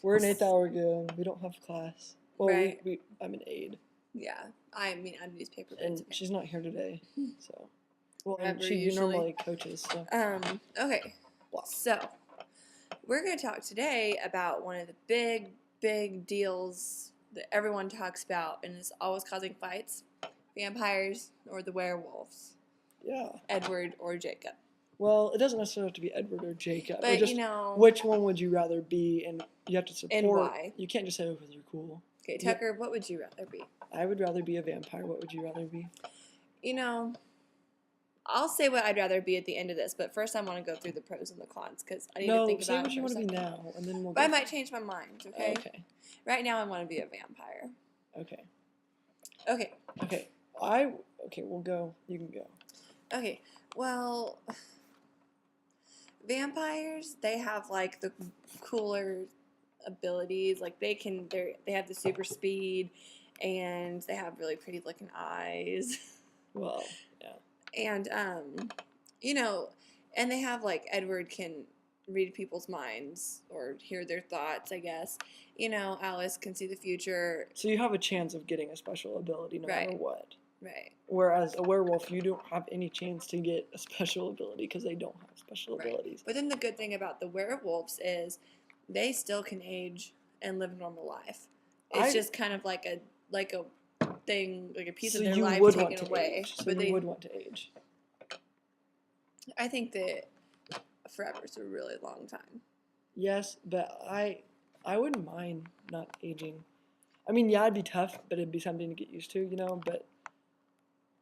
We're in 8th hour again. We don't have class. Well, right. I'm an aide. Yeah, I mean, I'm newspaper. And she's not here today, so. Well, and Forever, she usually. normally coaches, so. Okay. So, we're going to talk today about one of the big deals that everyone talks about and is always causing fights. Vampires or the werewolves. Yeah. Edward or Jacob. Well, it doesn't necessarily have to be Edward or Jacob. But, just, which one would you rather be? And you have to support. And why? You can't just say because you're cool. Okay, Tucker, what would you rather be? I would rather be a vampire. What would you rather be? I'll say what I'd rather be at the end of this, but first I want to go through the pros and the cons because I need to think about it. No, say what you want to be now, and then we'll. But I might change my mind. Okay. Okay. Right now, I want to be a vampire. Okay. Okay. Okay. We'll go. You can go. Okay. Well, vampires, they have like the cooler abilities. Like they have the super speed, and they have really pretty looking eyes. Well, yeah. And and they have like Edward can read people's minds or hear their thoughts, I guess. Alice can see the future. So you have a chance of getting a special ability no matter what. Right. Whereas a werewolf, you don't have any chance to get a special ability because they don't have special abilities. But then the good thing about the werewolves is they still can age and live a normal life. It's just kind of like a thing, like a piece of their life taken away. So you would want to age. I think that forever is a really long time. Yes, but I wouldn't mind not aging. I mean, yeah, it'd be tough, but it'd be something to get used to, but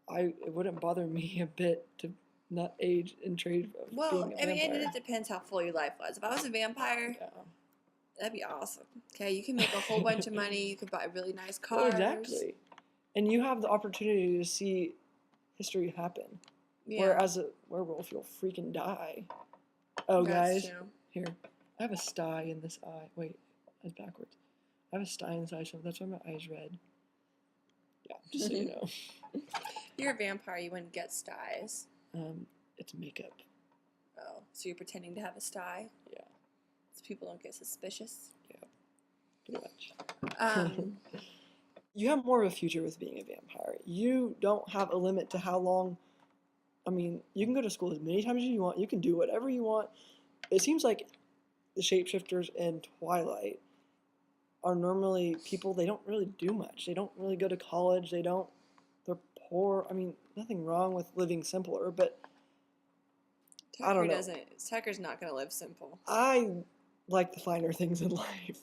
it wouldn't bother me a bit to not age and trade of being a vampire. I mean, it depends how full your life was. If I was a vampire, that'd be awesome. Okay, you can make a whole bunch of money. You could buy really nice cars. Oh, exactly. And you have the opportunity to see history happen. Yeah. Whereas a werewolf, you'll freaking die. Oh, guys. True. Here. I have a sty in this eye. Wait, that's backwards. I have a sty in this eye, so that's why my eye's red. Yeah, just so you know. You're a vampire. You wouldn't get styes. It's makeup. Oh, so you're pretending to have a sty? Yeah. So people don't get suspicious? Yeah, pretty much. You have more of a future with being a vampire. You don't have a limit to how long. I mean, you can go to school as many times as you want. You can do whatever you want. It seems like the shapeshifters in Twilight are normally people, they don't really do much. They don't really go to college. They're poor. I mean, nothing wrong with living simpler, but I don't know. Tucker's not going to live simple. I like the finer things in life.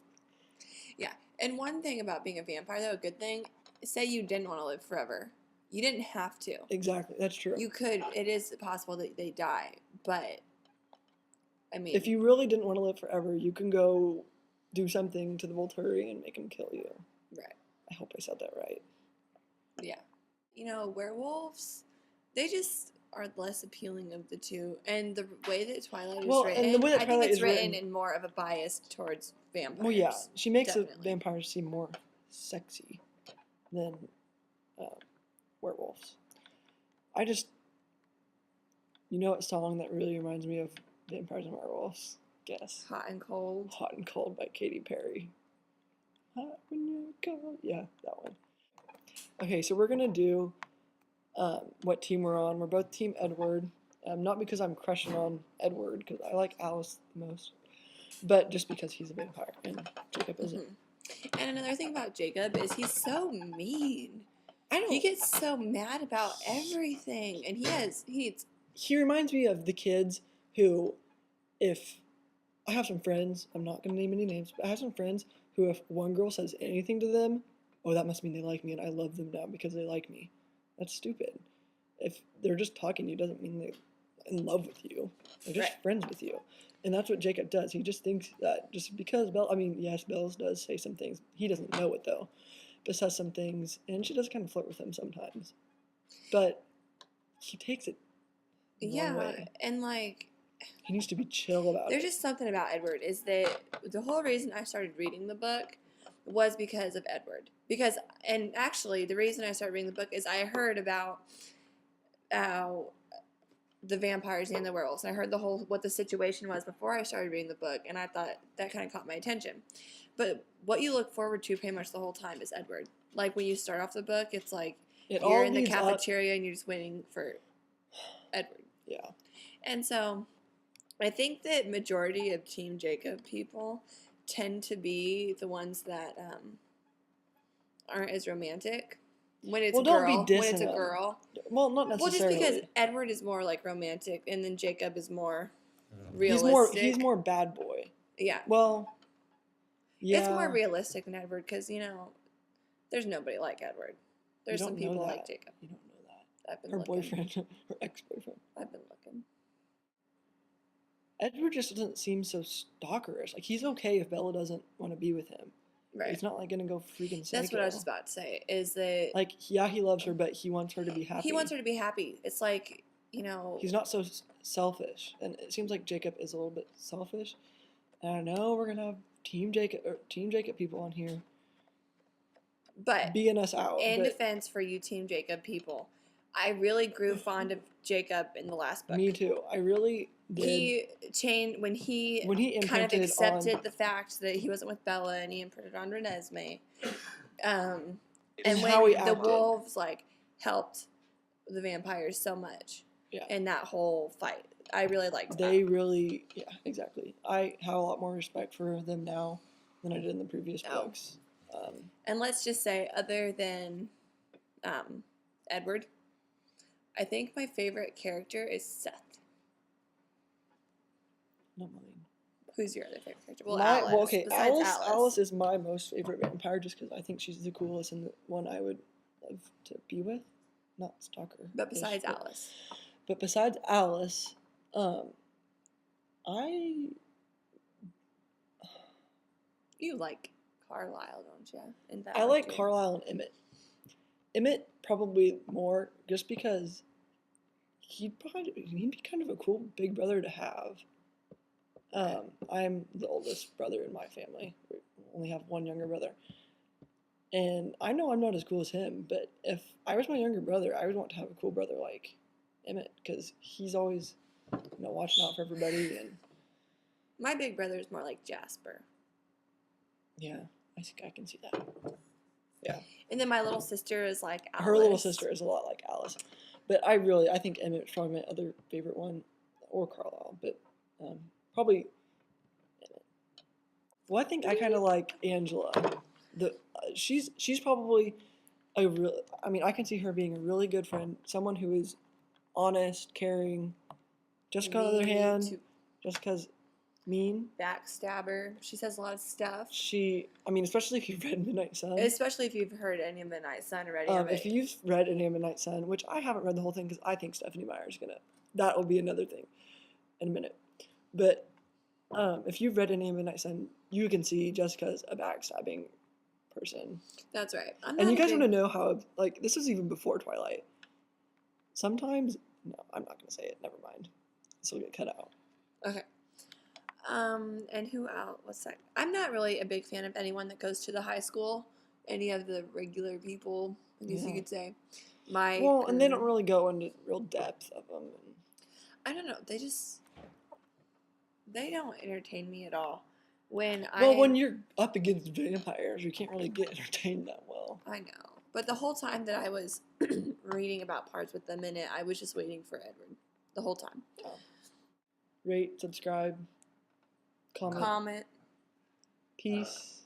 Yeah. And one thing about being a vampire, though, a good thing, say you didn't want to live forever. You didn't have to. Exactly. That's true. You could. It is possible that they die. But, I mean. If you really didn't want to live forever, you can go do something to the Volturi and make them kill you. Right. I hope I said that right. Yeah. Werewolves, they just are less appealing of the two. And the way that Twilight is written, I think it's written in more of a bias towards vampires. Well, yeah. She makes the vampires seem more sexy than werewolves. I just... what song that really reminds me of vampires and werewolves? Guess. Hot and Cold. Hot and Cold by Katy Perry. Hot when you're cold. Yeah, that one. Okay, so we're going to do what team we're on. We're both Team Edward. Not because I'm crushing on Edward, because I like Alice the most, but just because he's a vampire and Jacob isn't. And another thing about Jacob is he's so mean. I know. He gets so mad about everything, and he reminds me of the kids who, if I have some friends, I'm not going to name any names, but I have some friends who, if one girl says anything to them, oh, that must mean they like me, and I love them now because they like me. That's stupid. If they're just talking to you, doesn't mean they're in love with you. They're just friends with you. And that's what Jacob does. He just thinks that just because yes, Bells does say some things. He doesn't know it, though. But says some things, and she does kind of flirt with him sometimes. But he takes it one way. And, he needs to be chill about it. There's just something about Edward is that the whole reason I started reading the book was because of Edward. And actually, the reason I started reading the book is I heard about how the vampires and the werewolves. And I heard what the situation was before I started reading the book, and I thought that kind of caught my attention. But what you look forward to pretty much the whole time is Edward. Like when you start off the book, it's like you're in the cafeteria and you're just waiting for Edward. Yeah. And so I think that majority of Team Jacob people tend to be the ones that aren't as romantic. When it's a girl. Well, not necessarily. Well, just because Edward is more like romantic, and then Jacob is more realistic. He's more bad boy. Yeah. Well, yeah. It's more realistic than Edward because, there's nobody like Edward. There's some people like Jacob. You don't know that. I've been her looking. Boyfriend, her ex-boyfriend. I've been looking. Edward just doesn't seem so stalkerish. Like, he's okay if Bella doesn't want to be with him. Right. He's not, like, going to go freaking psycho. That's what I was just about to say, is that... Like, yeah, he loves her, but he wants her to be happy. He wants her to be happy. It's like, He's not so selfish. And it seems like Jacob is a little bit selfish. And I know we're going to have Team Jacob people on here. But... being us out. In defense for you Team Jacob people, I really grew fond of Jacob in the last book. Me too. I really did. When he kind of accepted the fact that he wasn't with Bella and he imprinted on Renesmee. And when the wolves helped the vampires so much in that whole fight. I really liked that. Yeah, exactly. I have a lot more respect for them now than I did in the previous books. And let's just say, other than Edward, I think my favorite character is Seth. Not mine. Who's your other favorite character? Well, Alice. Alice is my most favorite vampire just because I think she's the coolest and the one I would love to be with. Not stalker. But besides Alice. But besides Alice, You like Carlisle, don't you? I like Carlisle and Emmett. Emmett probably more just because he'd be kind of a cool big brother to have. I'm the oldest brother in my family. We only have one younger brother. And I know I'm not as cool as him, but if I was my younger brother, I would want to have a cool brother like Emmett because he's always, watching out for everybody. And my big brother is more like Jasper. Yeah, I think I can see that. Yeah. And then my little sister is like Alice. Her little sister is a lot like Alice. But I think Emmett's probably my other favorite one, or Carlisle, but probably Emmett. Well, I think I kind of like Angela. She's probably I can see her being a really good friend, someone who is honest, caring. Jessica, on the other hand, Jessica's mean. Backstabber. She says a lot of stuff. Especially if you've read Midnight Sun. Especially if you've heard any of Midnight Sun already. If you've read any of Midnight Sun, which I haven't read the whole thing because I think Stephanie Meyer's that will be another thing in a minute. But if you've read any of Midnight Sun, you can see Jessica's a backstabbing person. That's right. And you guys want to know how, this was even before Twilight. Sometimes, no, I'm not going to say it. Never mind. This will get cut out. Okay. And who else? What's that? I'm not really a big fan of anyone that goes to the high school. Any of the regular people, I guess you could say. And they don't really go into real depth of them. I don't know. They don't entertain me at all. When you're up against vampires, you can't really get entertained that well. I know. But the whole time that I was reading about parts with them in it, I was just waiting for Edward. The whole time. Oh. Rate, subscribe, comment. Peace.